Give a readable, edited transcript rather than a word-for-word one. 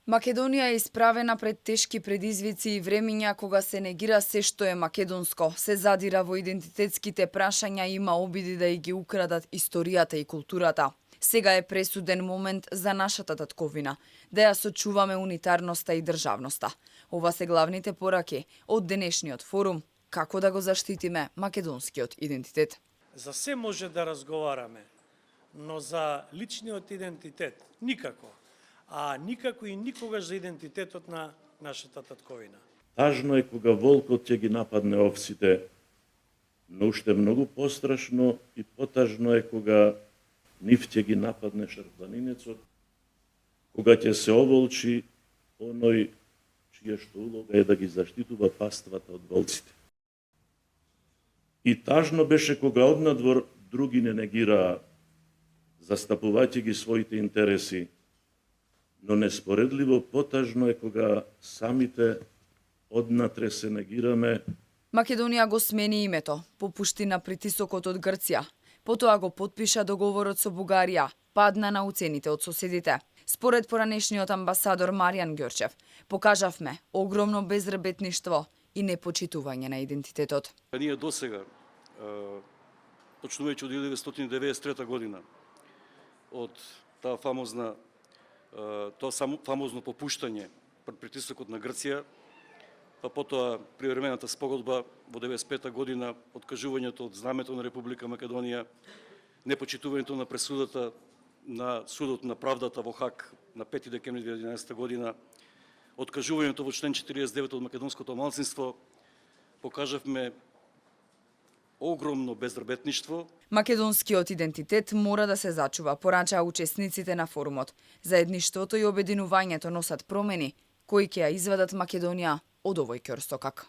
Македонија е исправена пред тешки предизвици и времиња кога се негира се што е македонско, се задира во идентитетските прашања и има обиди да ги украдат историјата и културата. Сега е пресуден момент за нашата татковина, да ја сочуваме унитарноста и државноста. Ова се главните пораки од денешниот форум како да го заштитиме македонскиот идентитет. За се може да разговараме, но за личниот идентитет никако. А никако и никогаш за идентитетот на нашата татковина. Тажно е кога волкот ќе ги нападне овците, но уште многу пострашно и потажно е кога нив ќе ги нападне шарпланинецот, кога ќе се оволчи оној чија што улога е да ги заштитува паствата од волците. И тажно беше кога однадвор други не негираа, застапувајќи ги своите интереси, но неспоредливо потажно е кога самите однатре се негираме. Македонија го смени името, попушти на притисокот од Грција. Потоа го потпиша договорот со Бугарија, падна на уцените од соседите. Според поранешниот амбасадор Маријан Ѓорчев, покажавме огромно безработништво и непочитување на идентитетот. Ние досега, почнувајќи од 1993 година, од тоа фамозно попуштање пред притисокот на Грција, па потоа привремената спогодба во 1995 година, откажувањето од знамето на Република Македонија, непочитувањето на пресудата на Судот на правдата во Хаг на 5 декември 2011 година, откажувањето во член 49 од македонското малцинство, покажавме огромно безработништво. Македонскиот идентитет мора да се зачува, порачаа учесниците на форумот. Заедништвото и обединувањето носат промени кои ќе ја извадат Македонија од овој ќорстокак.